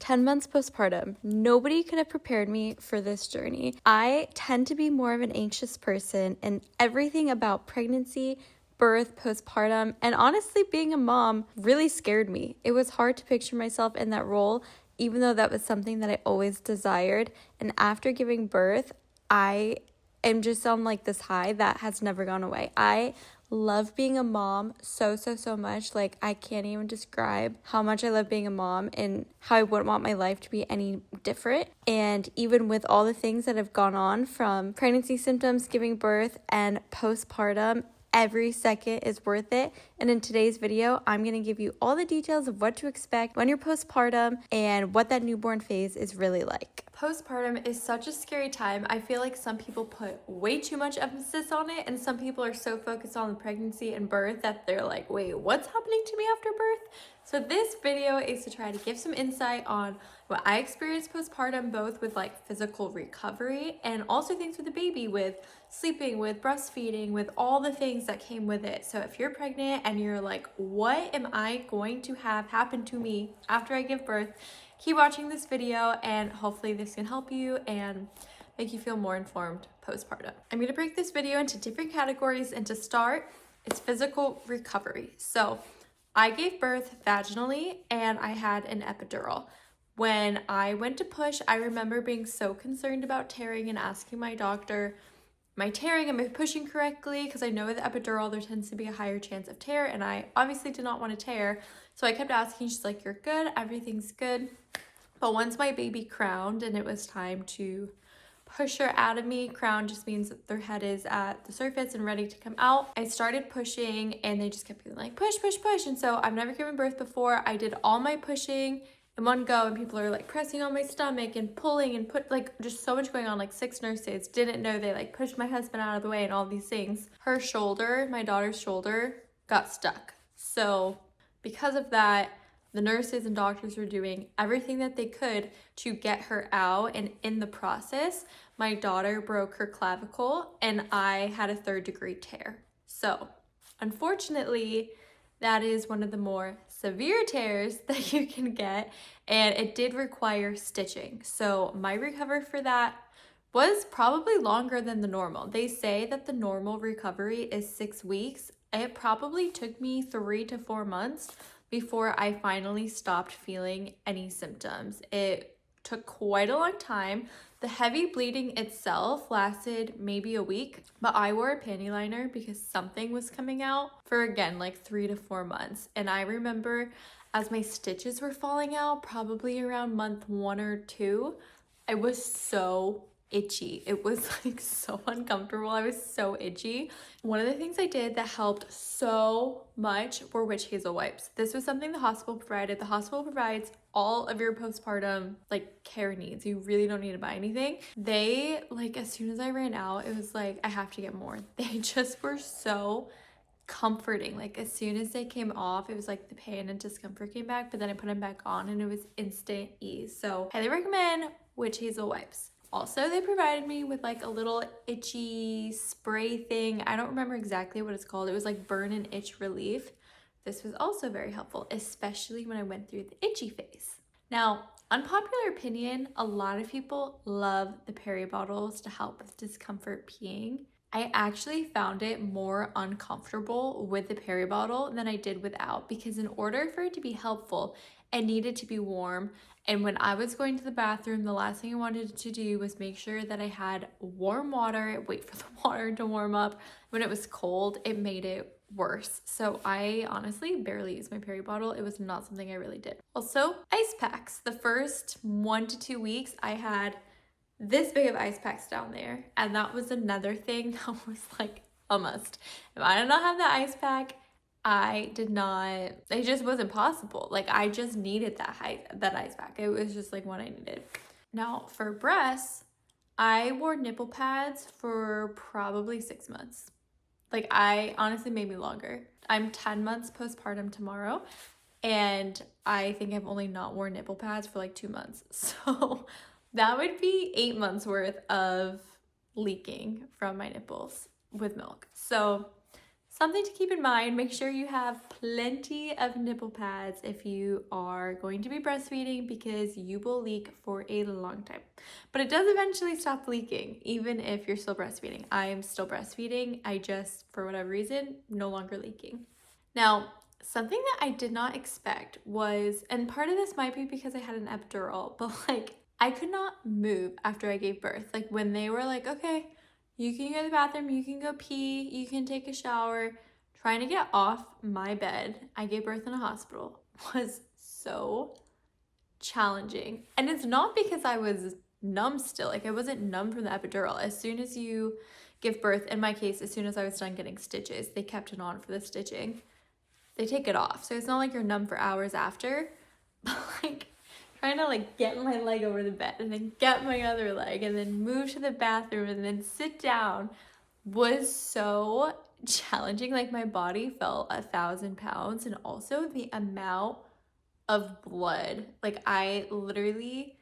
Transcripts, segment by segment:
10 months postpartum. Nobody could have prepared me for this journey. I tend to be more of an anxious person, and everything about pregnancy, birth, postpartum, and honestly being a mom really scared me. It was hard to picture myself in that role, even though that was something that I always desired. And after giving birth, I am just on like this high that has never gone away. I love being a mom so much. Like, I can't even describe how much I love being a mom and how I wouldn't want my life to be any different. And even with all the things that have gone on from pregnancy symptoms, giving birth, and postpartum, every second is worth it. And in today's video, I'm going to give you all the details of what to expect when you're postpartum and what that newborn phase is really like. Postpartum is such a scary time. I feel like some people put way too much emphasis on it, and some people are so focused on the pregnancy and birth that they're like, wait, what's happening to me after birth? So this video is to try to give some insight on what I experienced postpartum, both with like physical recovery and also things with the baby, with sleeping, with breastfeeding, with all the things that came with it. So if you're pregnant and you're like, what am I going to have happen to me after I give birth? Keep watching this video and hopefully this can help you and make you feel more informed postpartum. I'm going to break this video into different categories, and to start, it's physical recovery. So I gave birth vaginally and I had an epidural. When I went to push, I remember being so concerned about tearing and asking my doctor, am I tearing? Am I pushing correctly? Because I know with the epidural, there tends to be a higher chance of tear, and I obviously did not want to tear. So I kept asking, she's like, you're good, everything's good. But once my baby crowned and it was time to push her out of me, crown just means that their head is at the surface and ready to come out, I started pushing and they just kept being like, push, push, push. And so I've never given birth before. I did all my pushing in one go, and people are like pressing on my stomach and pulling and like just so much going on. Like 6 nurses didn't know they like pushed my husband out of the way and all these things. Her shoulder, my daughter's shoulder, got stuck. So because of that, the nurses and doctors were doing everything that they could to get her out, and in the process, my daughter broke her clavicle and I had a 3rd-degree tear. So unfortunately, that is one of the more severe tears that you can get, and it did require stitching. So my recovery for that was probably longer than the normal. They say that the normal recovery is 6 weeks. It probably took me 3 to 4 months before I finally stopped feeling any symptoms. It took quite a long time. The heavy bleeding itself lasted maybe a week, but I wore a panty liner because something was coming out for, again, like 3 to 4 months. And I remember as my stitches were falling out, probably around month 1 or 2, I was so itchy. It was like so uncomfortable. I was so itchy. One of the things I did that helped so much were witch hazel wipes. This was something the hospital provided. The hospital provides all of your postpartum like care needs. You really don't need to buy anything. They, like, as soon as I ran out, it was like, I have to get more. They just were so comforting. Like, as soon as they came off, it was like the pain and discomfort came back, but then I put them back on and it was instant ease. So highly recommend witch hazel wipes. Also, they provided me with like a little itchy spray thing. I don't remember exactly what it's called. It was like burn and itch relief. This was also very helpful, especially when I went through the itchy phase. Now, unpopular opinion, a lot of people love the peri bottles to help with discomfort peeing. I actually found it more uncomfortable with the peri bottle than I did without, because in order for it to be helpful, it needed to be warm. And when I was going to the bathroom, the last thing I wanted to do was make sure that I had warm water, wait for the water to warm up. When it was cold, it made it worse. So I honestly barely used my peri bottle. It was not something I really did. Also, ice packs. The first 1 to 2 weeks, I had this big of ice packs down there, and that was another thing that was like a must. If I did not have the ice pack, it just wasn't possible. Like, I just needed that ice pack. It was just like what I needed. Now for breasts, I wore nipple pads for probably 6 months. Like, I honestly, maybe longer. I'm 10 months postpartum tomorrow, and I think I've only not worn nipple pads for like 2 months. So that would be 8 months worth of leaking from my nipples with milk. So something to keep in mind. Make sure you have plenty of nipple pads if you are going to be breastfeeding, because you will leak for a long time. But it does eventually stop leaking, even if you're still breastfeeding. I am still breastfeeding. I just, for whatever reason, no longer leaking. Now, something that I did not expect was, and part of this might be because I had an epidural, but like I could not move after I gave birth. Like when they were like, okay, you can go to the bathroom, you can go pee, you can take a shower. Trying to get off my bed, I gave birth in a hospital, was so challenging. And it's not because I was numb still. Like I wasn't numb from the epidural. As soon as you give birth, in my case, as soon as I was done getting stitches, they kept it on for the stitching. They take it off. So it's not like you're numb for hours after. But like trying to like get my leg over the bed and then get my other leg and then move to the bathroom and then sit down was so challenging. Like my body felt 1,000 pounds, and also the amount of blood. Like I literally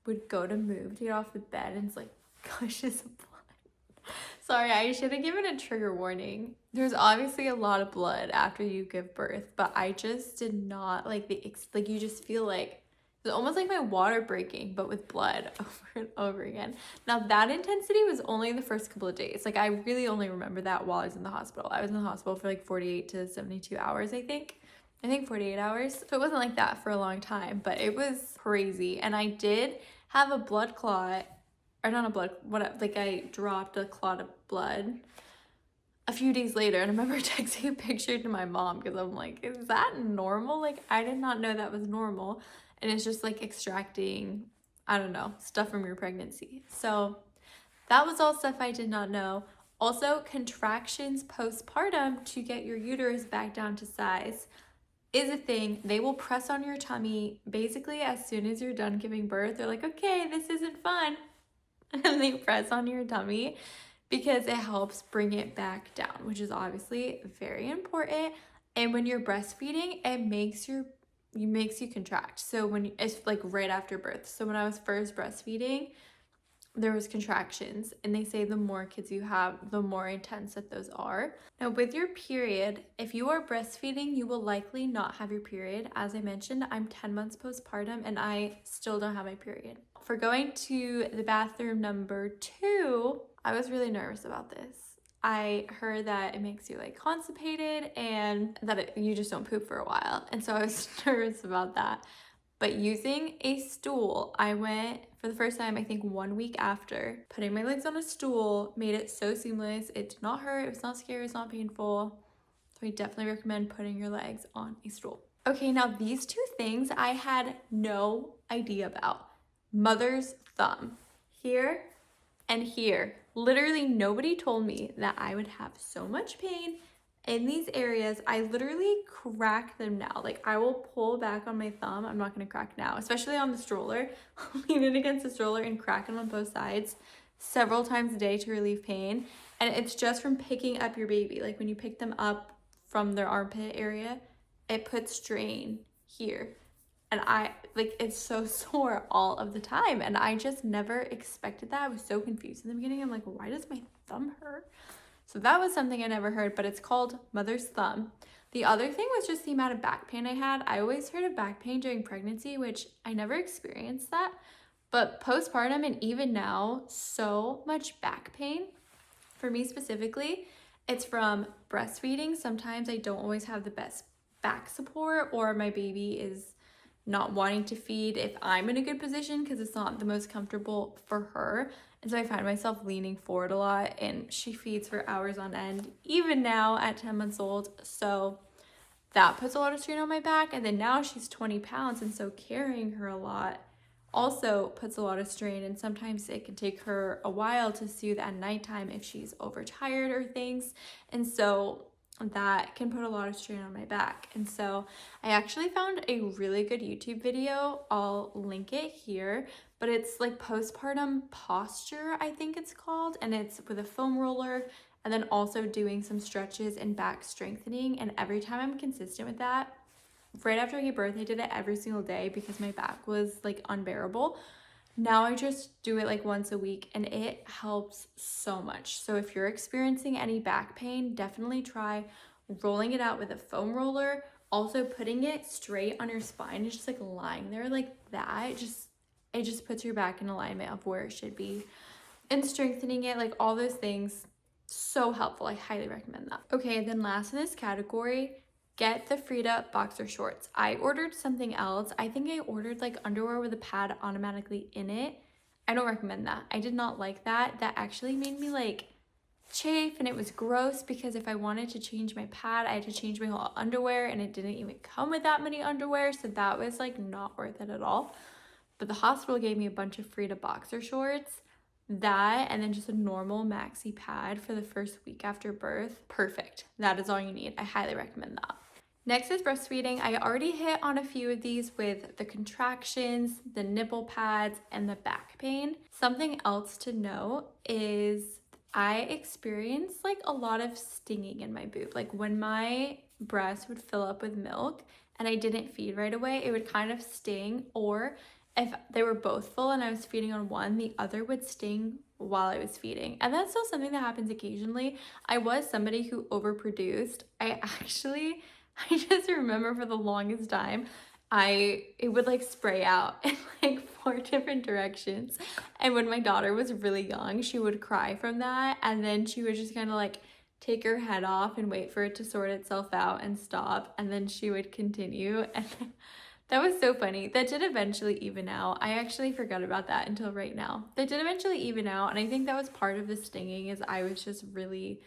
would go to move to get off the bed and it's like gushes of blood. Sorry, I should have given a trigger warning. There's obviously a lot of blood after you give birth, but I just did not like like you just feel like it's almost like my water breaking, but with blood over and over again. Now that intensity was only the first couple of days. Like I really only remember that while I was in the hospital. I was in the hospital for like 48 to 72 hours, I think 48 hours. So it wasn't like that for a long time, but it was crazy. And I did have a blood clot, or not a blood, like I dropped a clot of blood a few days later, and I remember texting a picture to my mom because I'm like, is that normal? Like I did not know that was normal. And it's just like extracting, I don't know, stuff from your pregnancy. So that was all stuff I did not know. Also, contractions postpartum to get your uterus back down to size is a thing. They will press on your tummy basically as soon as you're done giving birth. They're like, okay, this isn't fun. And they press on your tummy because it helps bring it back down, which is obviously very important. And when you're breastfeeding, it makes you contract. So when it's like right after birth. So when I was first breastfeeding, there was contractions, and they say the more kids you have, the more intense that those are. Now with your period, if you are breastfeeding, you will likely not have your period. As I mentioned, I'm 10 months postpartum and I still don't have my period. For going to the bathroom number 2, I was really nervous about this. I heard that it makes you like constipated and that you just don't poop for a while. And so I was nervous about that. But using a stool, I went for the first time, I think 1 week after. Putting my legs on a stool made it so seamless. It did not hurt, it was not scary, it's not painful. So I definitely recommend putting your legs on a stool. Okay, now these 2 things I had no idea about. Mother's thumb. Here and here. Literally nobody told me that I would have so much pain in these areas. I literally crack them now. Like I will pull back on my thumb. I'm not gonna crack now, especially on the stroller. Lean it against the stroller and crack them on both sides several times a day to relieve pain. And it's just from picking up your baby. Like when you pick them up from their armpit area, it puts strain here. And it's so sore all of the time. And I just never expected that. I was so confused in the beginning. I'm like, why does my thumb hurt? So that was something I never heard, but it's called mother's thumb. The other thing was just the amount of back pain I had. I always heard of back pain during pregnancy, which I never experienced that. But postpartum and even now, so much back pain. For me specifically, it's from breastfeeding. Sometimes I don't always have the best back support, or my baby is not wanting to feed if I'm in a good position because it's not the most comfortable for her. And so I find myself leaning forward a lot, and she feeds for hours on end, even now at 10 months old. So that puts a lot of strain on my back. And then now she's 20 pounds, and so carrying her a lot also puts a lot of strain. And sometimes it can take her a while to soothe at nighttime if she's overtired or things. And so that can put a lot of strain on my back. And so I actually found a really good YouTube video. I'll link it here, but it's like postpartum posture, I think it's called, and it's with a foam roller and then also doing some stretches and back strengthening. And every time I'm consistent with that, right after I gave birth, I did it every single day because my back was like unbearable. Now I just do it like once a week, and it helps so much. So if you're experiencing any back pain, definitely try rolling it out with a foam roller, also putting it straight on your spine and just like lying there like that. It just puts your back in alignment of where it should be, and strengthening it, like all those things. So helpful. I highly recommend that. Okay, then last in this category, get the Frida boxer shorts. I ordered something else. I think I ordered like underwear with a pad automatically in it. I don't recommend that. I did not like that. That actually made me like chafe, and it was gross because if I wanted to change my pad, I had to change my whole underwear, and it didn't even come with that many underwear, so that was like not worth it at all. But the hospital gave me a bunch of Frida boxer shorts, that and then just a normal maxi pad for the first week after birth. Perfect. That is all you need. I highly recommend that. Next is breastfeeding. I already hit on a few of these with the contractions, the nipple pads, and the back pain. Something else to note is I experienced like a lot of stinging in my boob. Like when my breast would fill up with milk and I didn't feed right away, it would kind of sting, or if they were both full and I was feeding on one, the other would sting while I was feeding. And that's still something that happens occasionally. I was somebody who overproduced. I just remember for the longest time, it would like spray out in like 4 different directions. And when my daughter was really young, she would cry from that. And then she would just kind of like take her head off and wait for it to sort itself out and stop. And then she would continue. And that was so funny. That did eventually even out. I actually forgot about that until right now. That did eventually even out. And I think that was part of the stinging, is I was just really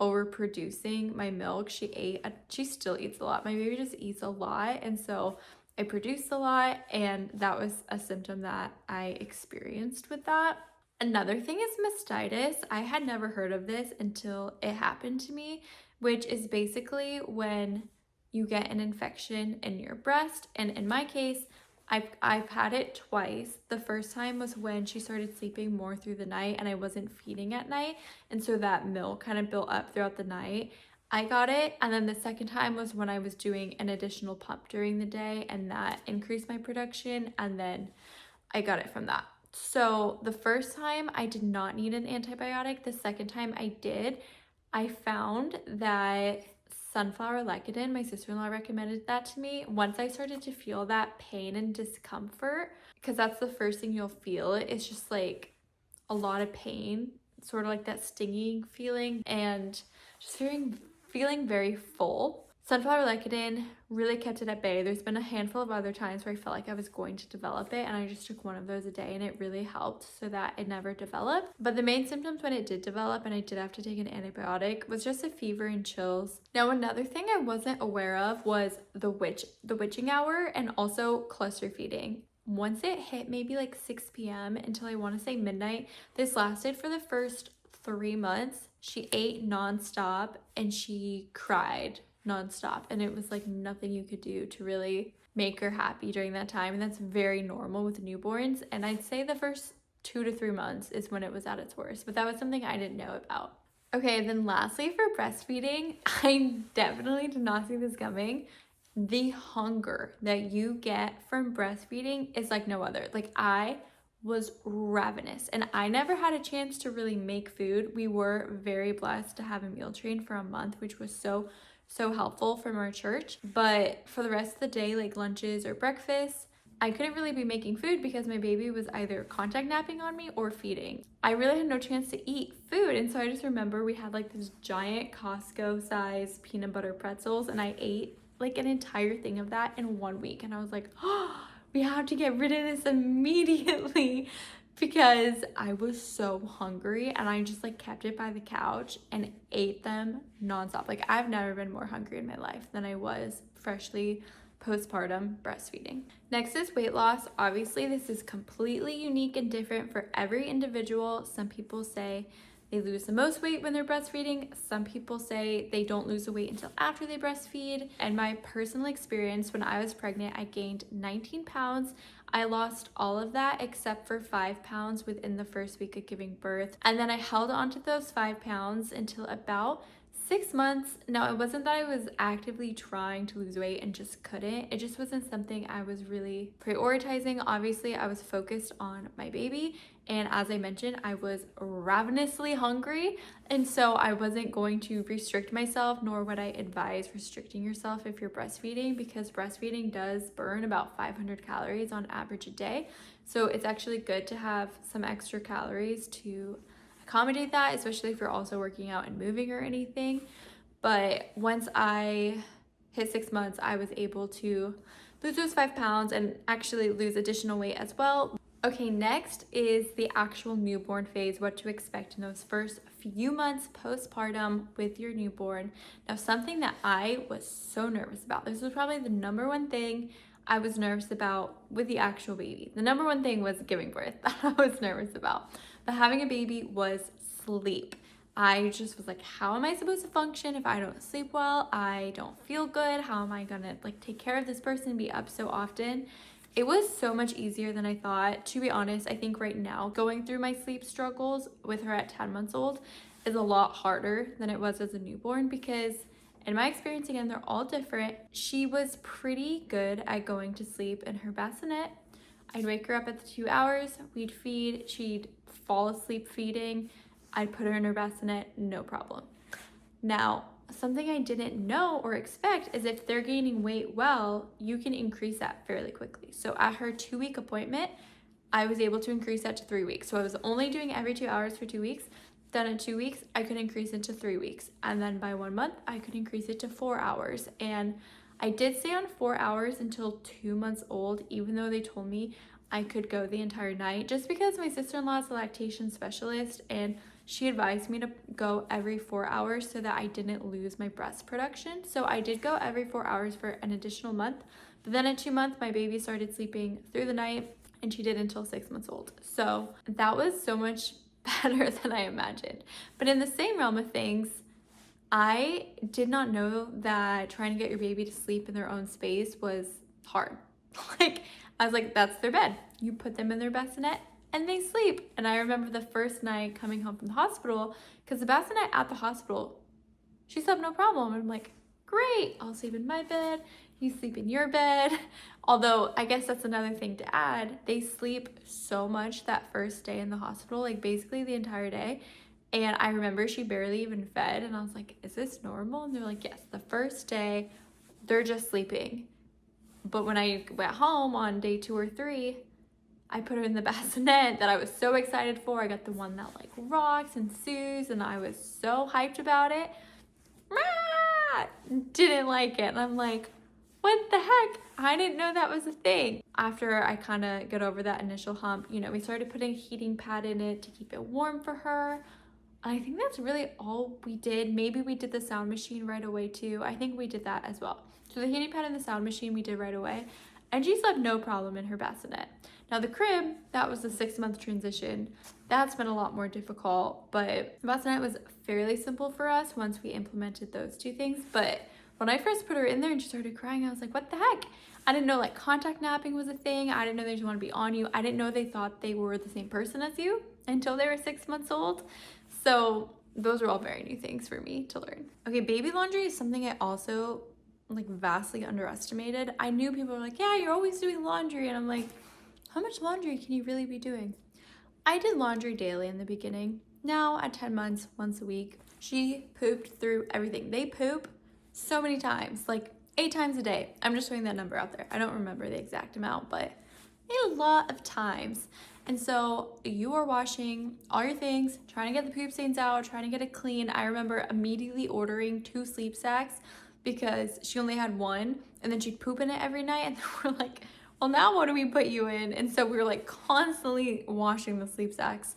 overproducing my milk. She still eats a lot. My baby just eats a lot. And so I produced a lot, and that was a symptom that I experienced with that. Another thing is mastitis. I had never heard of this until it happened to me, which is basically when you get an infection in your breast. And in my case, I've had it twice. The first time was when she started sleeping more through the night and I wasn't feeding at night, and so that milk kind of built up throughout the night. I got it, and then the second time was when I was doing an additional pump during the day, and that increased my production, and then I got it from that. So the first time I did not need an antibiotic. The second time I did. I found that sunflower lecithin, my sister-in-law recommended that to me. Once I started to feel that pain and discomfort, because that's the first thing you'll feel, it's just like a lot of pain, sort of like that stinging feeling, and just feeling very full. Sunflower lecithin really kept it at bay. There's been a handful of other times where I felt like I was going to develop it, and I just took one of those a day, and it really helped so that it never developed. But the main symptoms when it did develop and I did have to take an antibiotic was just a fever and chills. Now, another thing I wasn't aware of was the witching hour, and also cluster feeding. Once it hit maybe like 6 p.m. until I want to say midnight, this lasted for the first 3 months. She ate nonstop and she cried nonstop, and it was like nothing you could do to really make her happy during that time, and that's very normal with newborns. And I'd say the first 2 to 3 months is when it was at its worst, but that was something I didn't know about. Okay, then lastly, for breastfeeding, I definitely did not see this coming. The hunger that you get from breastfeeding is like no other. Like, I was ravenous, and I never had a chance to really make food. We were very blessed to have a meal train for a month, which was so helpful from our church. But for the rest of the day, like lunches or breakfast, I couldn't really be making food because my baby was either contact napping on me or feeding. I really had no chance to eat food, and so I just remember we had like this giant Costco size peanut butter pretzels, and I ate like an entire thing of that in 1 week, and I was like, oh, we have to get rid of this immediately, because I was so hungry, and I just like kept it by the couch and ate them nonstop. Like, I've never been more hungry in my life than I was freshly postpartum breastfeeding. Next is weight loss. Obviously, this is completely unique and different for every individual. Some people say they lose the most weight when they're breastfeeding. Some people say they don't lose the weight until after they breastfeed. And my personal experience, when I was pregnant, I gained 19 pounds. I lost all of that except for 5 pounds within the first week of giving birth. And then I held on to those 5 pounds until about 6 months, no, it wasn't that I was actively trying to lose weight and just couldn't. It just wasn't something I was really prioritizing. Obviously, I was focused on my baby. And as I mentioned, I was ravenously hungry. And so I wasn't going to restrict myself, nor would I advise restricting yourself if you're breastfeeding, because breastfeeding does burn about 500 calories on average a day. So it's actually good to have some extra calories to accommodate that, especially if you're also working out and moving or anything. But once I hit 6 months, I was able to lose those 5 pounds and actually lose additional weight as well. Okay, next is the actual newborn phase, what to expect in those first few months postpartum with your newborn. Now, something that I was so nervous about, this was probably the number one thing I was nervous about with the actual baby. The number one thing was giving birth that I was nervous about. But having a baby was sleep. I just was like, how am I supposed to function if I don't sleep well? I don't feel good. How am I gonna like take care of this person and be up so often? It was so much easier than I thought. To be honest, I think right now going through my sleep struggles with her at 10 months old is a lot harder than it was as a newborn, because in my experience, again, they're all different. She was pretty good at going to sleep in her bassinet. I'd wake her up at the 2 hours, we'd feed, she'd fall asleep feeding, I'd put her in her bassinet, no problem. Now, something I didn't know or expect is if they're gaining weight well, you can increase that fairly quickly. So at her 2-week appointment, I was able to increase that to 3 weeks. So I was only doing every 2 hours for 2 weeks. Then in 2 weeks, I could increase it to 3 weeks. And then by 1 month, I could increase it to 4 hours. And I did stay on 4 hours until 2 months old, even though they told me I could go the entire night, just because my sister-in-law is a lactation specialist and she advised me to go every 4 hours so that I didn't lose my breast production. So I did go every 4 hours for an additional month. But then at 2 months, my baby started sleeping through the night, and she did until 6 months old. So that was so much better than I imagined. But in the same realm of things, I did not know that trying to get your baby to sleep in their own space was hard. Like, I was like, that's their bed. You put them in their bassinet and they sleep. And I remember the first night coming home from the hospital, because the bassinet at the hospital, she slept no problem. And I'm like, great, I'll sleep in my bed, you sleep in your bed. Although I guess that's another thing to add. They sleep so much that first day in the hospital, like basically the entire day. And I remember she barely even fed. And I was like, is this normal? And they're like, yes, the first day they're just sleeping. But when I went home on day 2 or 3, I put her in the bassinet that I was so excited for. I got the one that like rocks and soothes, and I was so hyped about it. Didn't like it. And I'm like, what the heck? I didn't know that was a thing. After I kind of got over that initial hump, you know, we started putting a heating pad in it to keep it warm for her. I think that's really all we did. Maybe we did the sound machine right away too. I think we did that as well. So the heating pad and the sound machine we did right away. And she slept no problem in her bassinet. Now the crib, that was the 6-month transition. That's been a lot more difficult, but the bassinet was fairly simple for us once we implemented those 2 things. But when I first put her in there and she started crying, I was like, what the heck? I didn't know like contact napping was a thing. I didn't know they just want to be on you. I didn't know they thought they were the same person as you until they were 6 months old. So those are all very new things for me to learn. Okay, baby laundry is something I also like vastly underestimated. I knew people were like, yeah, you're always doing laundry. And I'm like, how much laundry can you really be doing? I did laundry daily in the beginning. Now at 10 months, once a week, she pooped through everything. They poop so many times, like 8 times a day. I'm just throwing that number out there. I don't remember the exact amount, but a lot of times. And so you are washing all your things, trying to get the poop stains out, trying to get it clean. I remember immediately ordering 2 sleep sacks because she only had one, and then she'd poop in it every night. And we're like, well, now what do we put you in? And so we were like constantly washing the sleep sacks.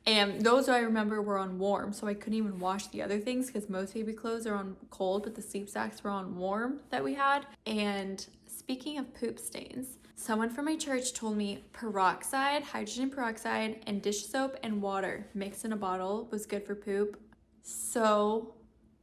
And those I remember were on warm, so I couldn't even wash the other things because most baby clothes are on cold, but the sleep sacks were on warm that we had. And speaking of poop stains, someone from my church told me peroxide, hydrogen peroxide, and dish soap and water mixed in a bottle was good for poop. So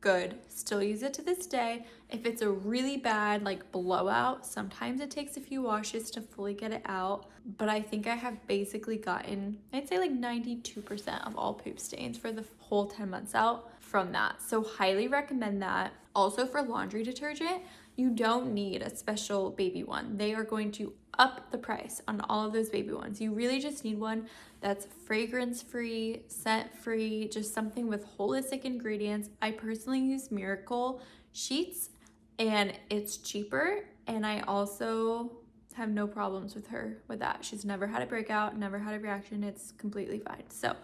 good. Still use it to this day. If it's a really bad like blowout, sometimes it takes a few washes to fully get it out, but I think I have basically gotten, I'd say like 92% of all poop stains for the whole 10 months out from that. So highly recommend that. Also for laundry detergent, you don't need a special baby one. They are going to up the price on all of those baby ones. You really just need one that's fragrance-free, scent-free, just something with holistic ingredients. I personally use Miracle sheets and it's cheaper, and I also have no problems with her with that. She's never had a breakout, never had a reaction. It's completely fine. So if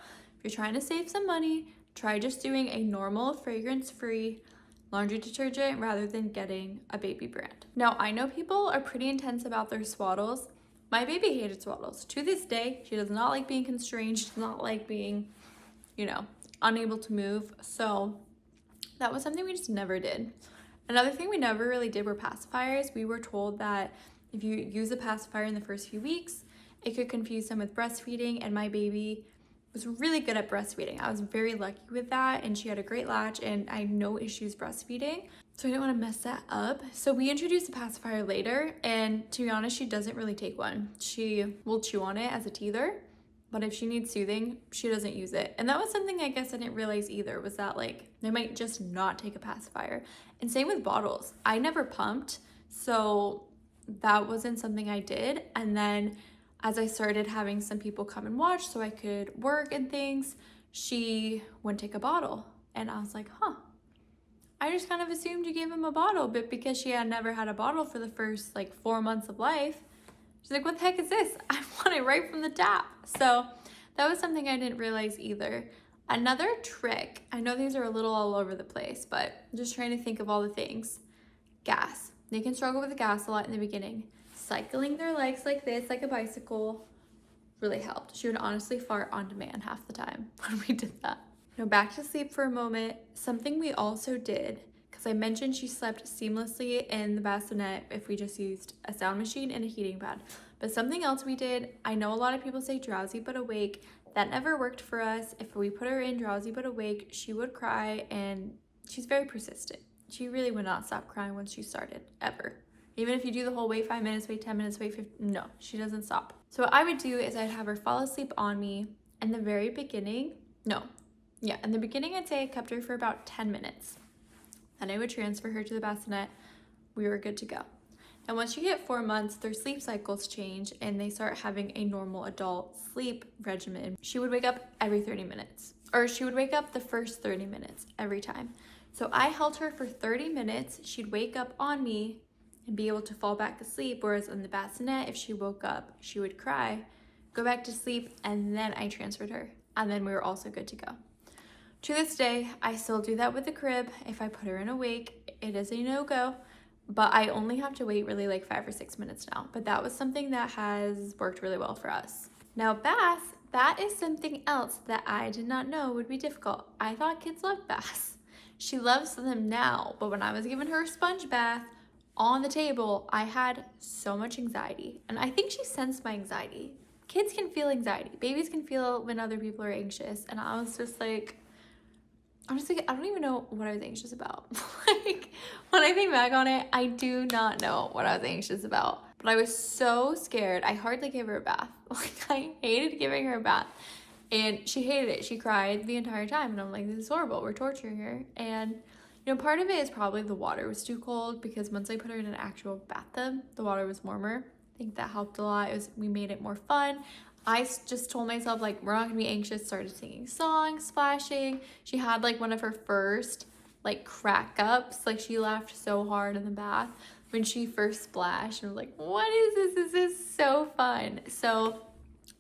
you're trying to save some money, try just doing a normal fragrance-free laundry detergent rather than getting a baby brand. Now, I know people are pretty intense about their swaddles. My baby hated swaddles. To this day, she does not like being constrained. She does not like being, unable to move. So that was something we just never did. Another thing we never really did were pacifiers. We were told that if you use a pacifier in the first few weeks, it could confuse them with breastfeeding, and my baby was really good at breastfeeding. I was very lucky with that, and she had a great latch, and I had no issues breastfeeding. So I didn't want to mess that up. So we introduced a pacifier later, and to be honest, she doesn't really take one. She will chew on it as a teether, but if she needs soothing, she doesn't use it. And that was something I guess I didn't realize either, was that they might just not take a pacifier. And same with bottles. I never pumped, so that wasn't something I did. And then as I started having some people come and watch so I could work and things, she wouldn't take a bottle. And I was like, I just kind of assumed you gave him a bottle, but because she had never had a bottle for the first 4 months of life, she's like, what the heck is this? I want it right from the tap. So that was something I didn't realize either. Another trick, I know these are a little all over the place, but I'm just trying to think of all the things. Gas. They can struggle with the gas a lot in the beginning. Cycling their legs like this, like a bicycle, really helped. She would honestly fart on demand half the time when we did that. Now back to sleep for a moment. Something we also did, because I mentioned she slept seamlessly in the bassinet if we just used a sound machine and a heating pad. But something else we did, I know a lot of people say drowsy but awake. That never worked for us. If we put her in drowsy but awake, she would cry, and she's very persistent. She really would not stop crying once she started, ever. Even if you do the whole wait 5 minutes, wait 10 minutes, wait 15, no, she doesn't stop. So what I would do is I'd have her fall asleep on me. In the very beginning, in the beginning I'd say I kept her for about 10 minutes. Then I would transfer her to the bassinet. We were good to go. And once you hit 4 months, their sleep cycles change and they start having a normal adult sleep regimen. She would wake up every 30 minutes, or she would wake up the first 30 minutes every time. So I held her for 30 minutes. She'd wake up on me and be able to fall back asleep, whereas in the bassinet, if she woke up, she would cry, go back to sleep, and then I transferred her. And then we were also good to go. To this day, I still do that with the crib. If I put her in awake, it is a no-go, but I only have to wait really 5 or 6 minutes now. But that was something that has worked really well for us. Now baths, that is something else that I did not know would be difficult. I thought kids loved baths. She loves them now, but when I was giving her a sponge bath on the table, I had so much anxiety. And I think she sensed my anxiety. Kids can feel anxiety. Babies can feel when other people are anxious. And I was just like, honestly, I don't even know what I was anxious about. When I think back on it, I do not know what I was anxious about. But I was so scared. I hardly gave her a bath. I hated giving her a bath. And she hated it. She cried the entire time. And I'm like, this is horrible. We're torturing her. And part of it is probably the water was too cold, because once I put her in an actual bathtub, the water was warmer. I think that helped a lot. We made it more fun. I just told myself, we're not gonna be anxious, started singing songs, splashing. She had one of her first crack ups. She laughed so hard in the bath when she first splashed, and I was like, what is this? This is so fun. So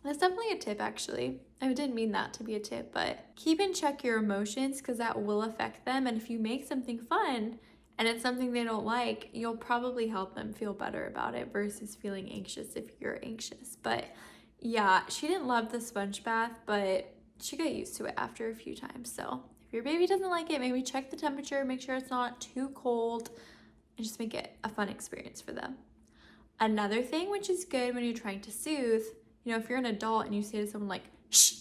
that's definitely a tip, actually. I didn't mean that to be a tip, but keep in check your emotions, because that will affect them. And if you make something fun and it's something they don't like, you'll probably help them feel better about it versus feeling anxious if you're anxious. But yeah, she didn't love the sponge bath, but she got used to it after a few times. So if your baby doesn't like it, maybe check the temperature, make sure it's not too cold, and just make it a fun experience for them. Another thing which is good when you're trying to soothe, if you're an adult and you say to someone shh,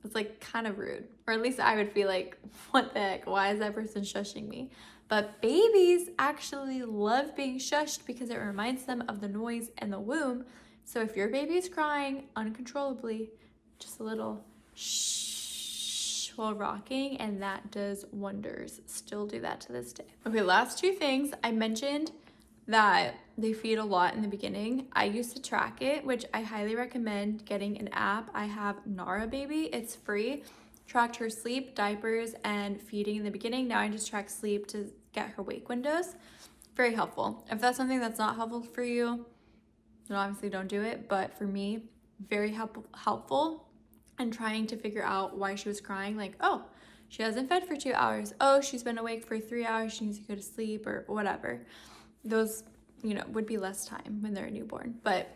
it's kind of rude. Or at least I would feel like, what the heck? Why is that person shushing me? But babies actually love being shushed because it reminds them of the noise in the womb. So if your baby is crying uncontrollably, just a little shh while rocking, and that does wonders. Still do that to this day. Okay, last two things. I mentioned that they feed a lot in the beginning. I used to track it, which I highly recommend getting an app. I have Nara Baby. It's free. Tracked her sleep, diapers, and feeding in the beginning. Now I just track sleep to get her wake windows. Very helpful. If that's something that's not helpful for you, then obviously don't do it. But for me, very helpful. And trying to figure out why she was crying. Like, oh, she hasn't fed for 2 hours. Oh, she's been awake for 3 hours. She needs to go to sleep or whatever. Those, would be less time when they're a newborn. But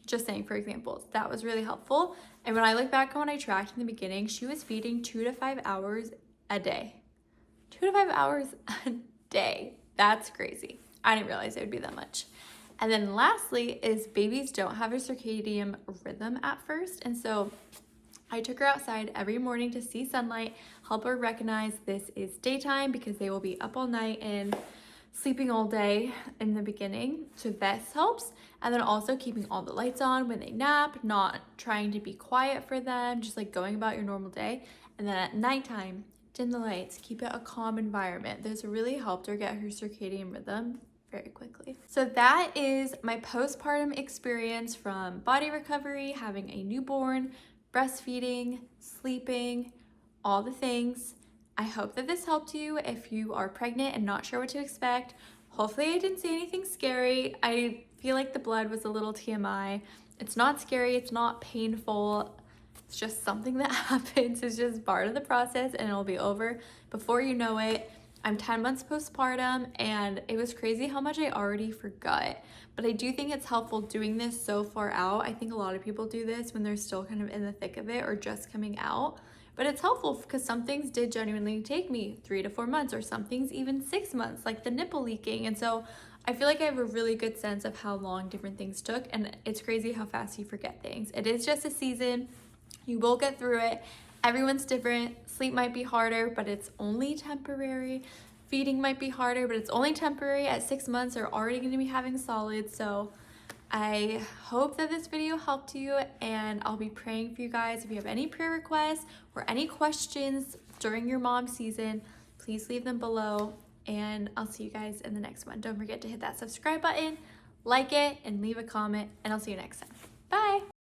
just saying, for examples, that was really helpful. And when I look back on when I tracked in the beginning, she was feeding 2 to 5 hours a day. 2 to 5 hours a day. That's crazy. I didn't realize it would be that much. And then lastly is babies don't have a circadian rhythm at first. And so I took her outside every morning to see sunlight, help her recognize this is daytime because they will be up all night and sleeping all day in the beginning. So this helps. And then also keeping all the lights on when they nap, not trying to be quiet for them, just like going about your normal day. And then at nighttime, dim the lights, keep it a calm environment. This really helped her get her circadian rhythm very quickly. So that is my postpartum experience from body recovery, having a newborn, breastfeeding, sleeping, all the things. I hope that this helped you if you are pregnant and not sure what to expect. Hopefully I didn't say anything scary. I feel like the blood was a little TMI. It's not scary, it's not painful. It's just something that happens. It's just part of the process and it'll be over before you know it. I'm 10 months postpartum and it was crazy how much I already forgot. But I do think it's helpful doing this so far out. I think a lot of people do this when they're still kind of in the thick of it or just coming out. But it's helpful because some things did genuinely take me 3 to 4 months or some things even 6 months, like the nipple leaking. And so I feel like I have a really good sense of how long different things took. And it's crazy how fast you forget things. It is just a season. You will get through it. Everyone's different. Sleep might be harder, but it's only temporary. Feeding might be harder, but it's only temporary. At 6 months, they're already going to be having solids. So I hope that this video helped you, and I'll be praying for you guys. If you have any prayer requests or any questions during your mom season, please leave them below, and I'll see you guys in the next one. Don't forget to hit that subscribe button, like it, and leave a comment, and I'll see you next time. Bye!